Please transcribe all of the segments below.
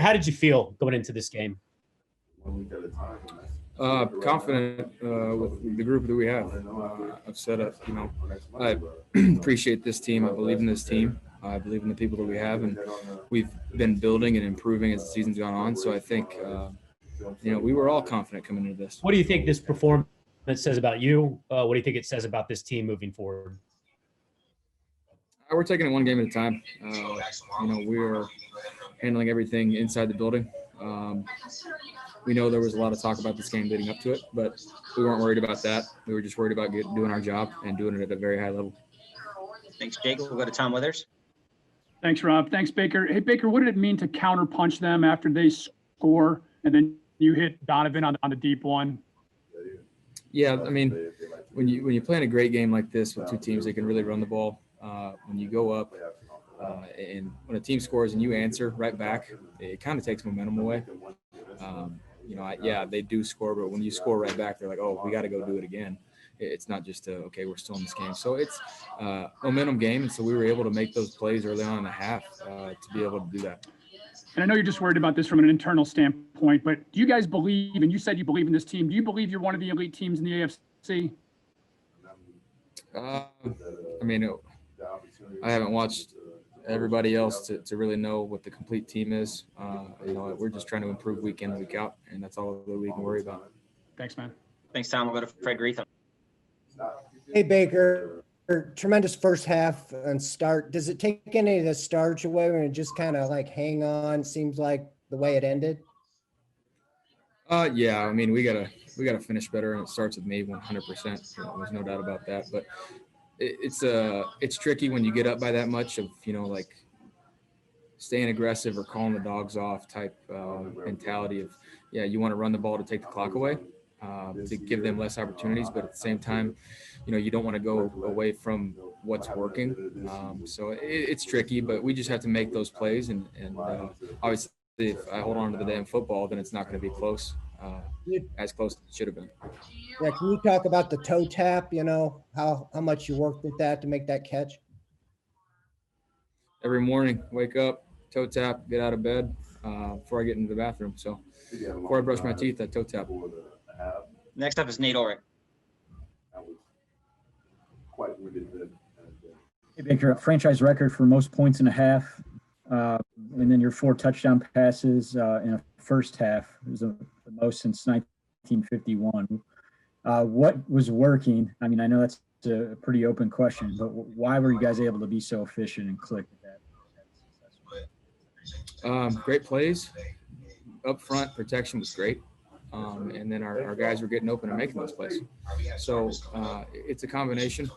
How did you feel going into this game? Confident with the group that we have. I've said it, I appreciate this team. I believe in this team. I believe in the people that we have, and we've been building and improving as the season's gone on. So I think, we were all confident coming into this. What do you think this performance says about you? What do you think it says about this team moving forward? We're taking it one game at a time. We're handling everything inside the building. We know there was a lot of talk about this game leading up to it, but we weren't worried about that. We were just worried about doing our job and doing it at a very high level. Thanks, Jake. We'll go to Tom Withers. Thanks, Rob. Thanks, Baker. Hey, Baker, what did it mean to counterpunch them after they score and then you hit Donovan on the deep one? Yeah, I mean, when you play in a great game like this with two teams that can really run the ball, when you go up and when a team scores and you answer right back, it kind of takes momentum away. They do score, but when you score right back, they're like, oh, we got to go do it again. It's not just okay, we're still in this game. So it's a momentum game, and so we were able to make those plays early on in the half to be able to do that. And I know you're just worried about this from an internal standpoint, but do you guys believe, and you said you believe in this team, do you believe you're one of the elite teams in the AFC? I haven't watched everybody else to really know what the complete team is. We're just trying to improve week in and week out, and that's all that we can worry about. Thanks, man. Thanks, Tom. We'll go to Fred Greetham. Hey, Baker. Tremendous first half and start. Does it take any of the starch away when it just kind of like hang on? Seems like the way it ended. Yeah. I mean, we gotta finish better, and it starts with me 100%. There's no doubt about that. But it's tricky when you get up by that much of staying aggressive or calling the dogs off type mentality of you want to run the ball to take the clock away. To give them less opportunities, but at the same time, you don't want to go away from what's working. So it's tricky, but we just have to make those plays. And obviously, if I hold on to the damn football, then it's not going to be close, as close as it should have been. Yeah, can you talk about the toe tap? How much you worked with that to make that catch? Every morning, wake up, toe tap, get out of bed before I get into the bathroom. So before I brush my teeth, I toe tap. Next up is Nate Ulrich. Hey, Baker, franchise record for most points in a half, and then your 4 touchdown passes in a first half. It was the most since 1951. What was working? I mean, I know that's a pretty open question, but why were you guys able to be so efficient and click with that? Great plays. Up front, protection was great. And then our guys were getting open and making those plays. So it's a combination.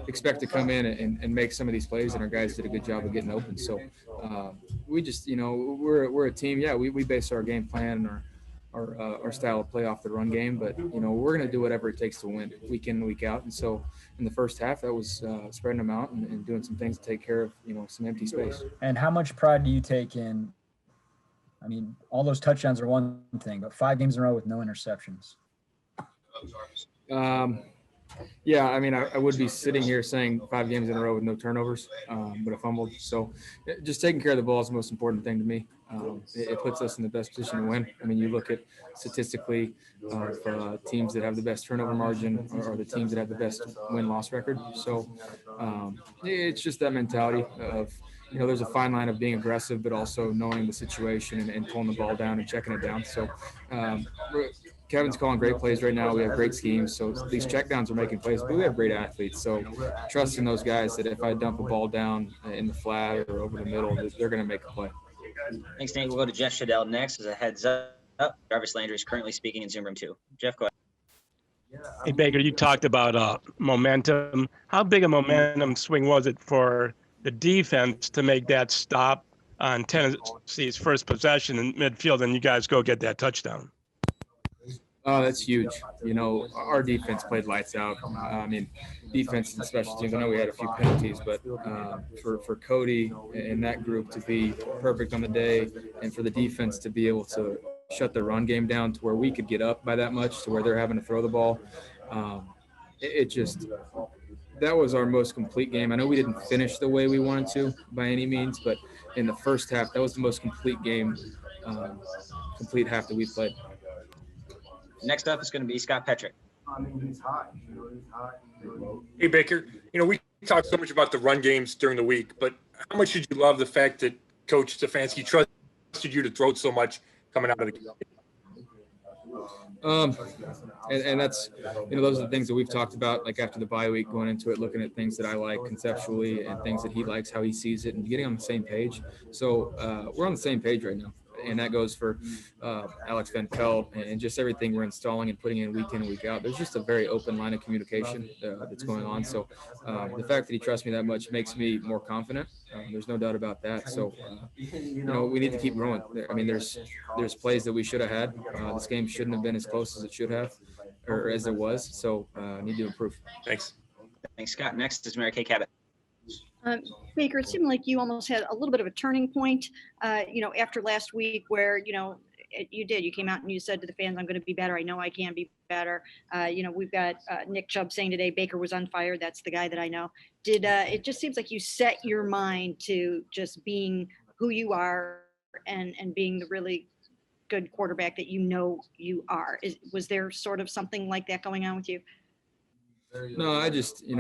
Expect to come in and make some of these plays, and our guys did a good job of getting open. So we just, we're a team. Yeah, we base our game plan and our style of play off the run game, but we're going to do whatever it takes to win week in and week out. And so in the first half, that was spreading them out and doing some things to take care of some empty space. And how much pride do you take in? I mean, all those touchdowns are one thing, but 5 games in a row with no interceptions. Yeah, I mean, I would be sitting here saying 5 games in a row with no turnovers, but I fumbled. So just taking care of the ball is the most important thing to me. It puts us in the best position to win. I mean, you look at statistically teams that have the best turnover margin or the teams that have the best win-loss record. So it's just that mentality of, there's a fine line of being aggressive, but also knowing the situation and pulling the ball down and checking it down. So Kevin's calling great plays right now. We have great schemes. So these checkdowns are making plays, but we have great athletes. So trusting those guys that if I dump a ball down in the flat or over the middle, they're going to make a play. Thanks, Nate. We'll go to Jeff Shadell next. As a heads up, Jarvis Landry is currently speaking in Zoom Room 2. Jeff, go ahead. Hey, Baker, you talked about momentum. How big a momentum swing was it for the defense to make that stop on Tennessee's first possession in midfield, and you guys go get that touchdown? Oh, that's huge. Our defense played lights out. Defense and special teams, I know we had a few penalties, but for Cody and that group to be perfect on the day and for the defense to be able to shut the run game down to where we could get up by that much to where they're having to throw the ball, that was our most complete game. I know we didn't finish the way we wanted to by any means, but in the first half, that was the most complete game, complete half that we played. Next up is going to be Scott Petrick. Hey, Baker, we talked so much about the run games during the week, but how much did you love the fact that Coach Stefanski trusted you to throw it so much coming out of the game? And that's, those are the things that we've talked about, like after the bye week, going into it, looking at things that I like conceptually and things that he likes, how he sees it, and getting on the same page. So we're on the same page right now. And that goes for Alex Van Pelt and just everything we're installing and putting in and week out. There's just a very open line of communication that's going on. So the fact that he trusts me that much makes me more confident. There's no doubt about that. So, we need to keep growing. I mean, there's plays that we should have had. This game shouldn't have been as close as it should have or as it was. So need to improve. Thanks. Thanks, Scott. Next is Mary Kay Cabot. Baker, it seemed like you almost had a little bit of a turning point, after last week where, you came out and you said to the fans, I'm going to be better. I know I can be better. We've got Nick Chubb saying today, Baker was on fire. That's the guy that I know. It just seems like you set your mind to just being who you are and being the really good quarterback that you are. Was there sort of something like that going on with you? No, I just, you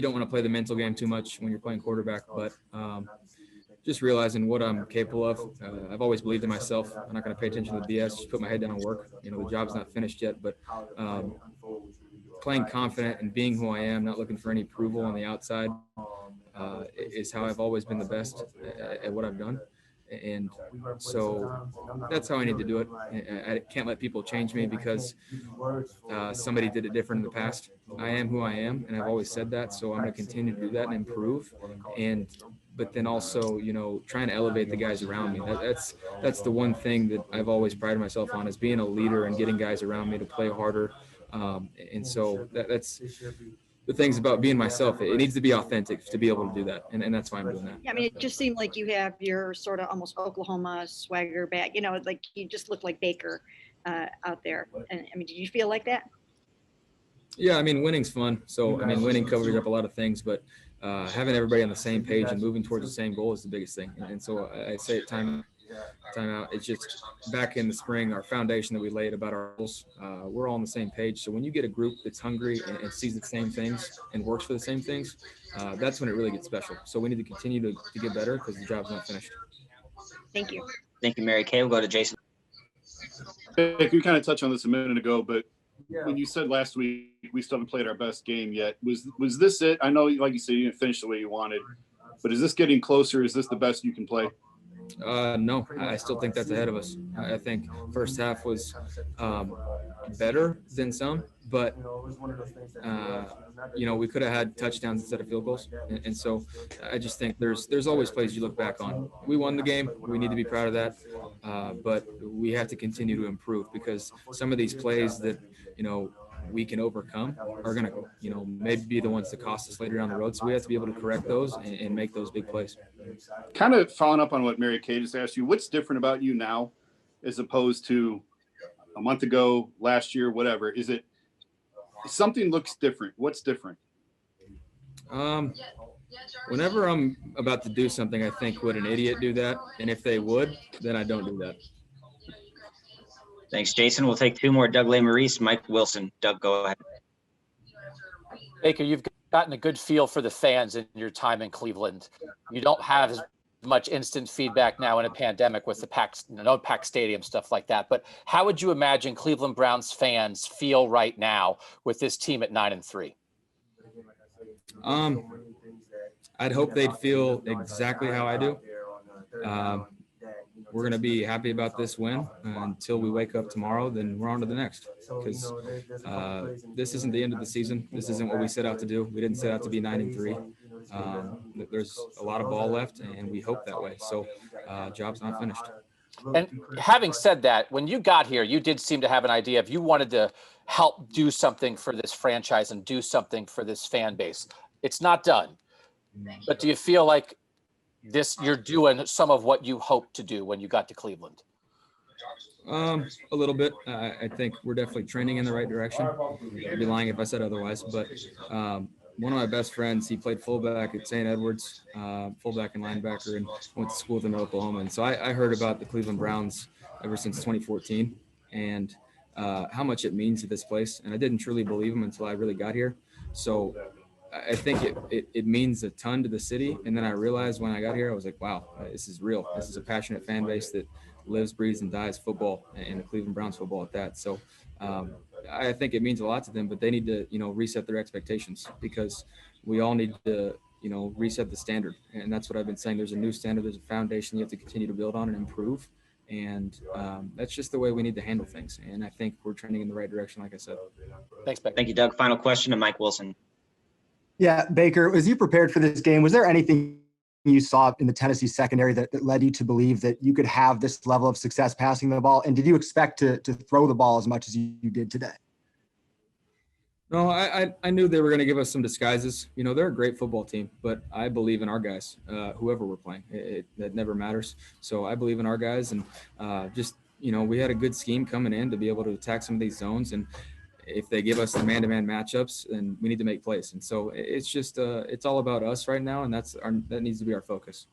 don't want to play the mental game too much when you're playing quarterback, but just realizing what I'm capable of. I've always believed in myself. I'm not going to pay attention to the BS, just put my head down and work. The job's not finished yet, but playing confident and being who I am, not looking for any approval on the outside, is how I've always been the best at what I've done. And so that's how I need to do it. I can't let people change me because somebody did it different in the past. I am who I am, and I've always said that. So I'm going to continue to do that and improve. But then also, trying to elevate the guys around me. That's the one thing that I've always prided myself on, is being a leader and getting guys around me to play harder. And so that's the things about being myself. It needs to be authentic to be able to do that. And that's why I'm doing that. Yeah, I mean, it just seemed like you have your sort of almost Oklahoma swagger back, like you just look like Baker out there. And I mean, did you feel like that? Yeah, I mean, winning's fun. So, winning covers up a lot of things, but having everybody on the same page and moving towards the same goal is the biggest thing. And so I say it time out. It's just back in the spring, our foundation that we laid about our goals, we're all on the same page. So when you get a group that's hungry and sees the same things and works for the same things, that's when it really gets special. So we need to continue to get better because the job's not finished. Thank you. Thank you, Mary Kay. We'll go to Jason. You kind of touched on this a minute ago, but when you said last week we still haven't played our best game yet, was this it? I know, like you said, you didn't finish the way you wanted, but is this getting closer? Is this the best you can play? No, I still think that's ahead of us. I think first half was better than some, but we could have had touchdowns instead of field goals, and so I just think there's always plays you look back on. We won the game. We need to be proud of that, but we have to continue to improve because some of these plays that we can overcome are going to maybe be the ones that cost us later down the road. So we have to be able to correct those and make those big plays. Kind of following up on what Mary Kay just asked you, what's different about you now as opposed to a month ago, last year, whatever? Is it something looks different? What's different? Whenever I'm about to do something, I think, would an idiot do that? And if they would, then I don't do that. Thanks, Jason. We'll take two more. Doug Maurice, Mike Wilson. Doug, go ahead. Baker, you've gotten a good feel for the fans in your time in Cleveland. You don't have as much instant feedback now in a pandemic with the packed stadium, stuff like that. But how would you imagine Cleveland Browns fans feel right now with this team at 9-3? I'd hope they'd feel exactly how I do. We're going to be happy about this win until we wake up tomorrow. Then we're on to the next, because this isn't the end of the season. This isn't what we set out to do. We didn't set out to be 9-3. There's a lot of ball left, and we hope that way. So job's not finished. And having said that, when you got here, you did seem to have an idea of you wanted to help do something for this franchise and do something for this fan base. It's not done. But do you feel like you're doing some of what you hoped to do when you got to Cleveland? A little bit. I think we're definitely trending in the right direction. I'd be lying if I said otherwise. But one of my best friends, he played fullback at St. Edwards, fullback and linebacker, and went to school with him in Oklahoma. And so I heard about the Cleveland Browns ever since 2014 and how much it means to this place. And I didn't truly believe him until I really got here. So I think it means a ton to the city. And then I realized when I got here, I was like, wow, this is real. This is a passionate fan base that lives, breathes, and dies football, and the Cleveland Browns football at that. So I think it means a lot to them, but they need to, reset their expectations because we all need to, reset the standard. And that's what I've been saying. There's a new standard. There's a foundation you have to continue to build on and improve. And that's just the way we need to handle things. And I think we're trending in the right direction, like I said. Thanks, Beck. Thank you, Doug. Final question to Mike Wilson. Yeah, Baker, as you prepared for this game, was there anything you saw in the Tennessee secondary that led you to believe that you could have this level of success passing the ball? And did you expect to throw the ball as much as you did today? No, I knew they were going to give us some disguises. They're a great football team, but I believe in our guys, whoever we're playing. That never matters. So I believe in our guys. And we had a good scheme coming in to be able to attack some of these zones. And if they give us the man-to-man matchups, then we need to make plays. And so it's just it's all about us right now, and that needs to be our focus.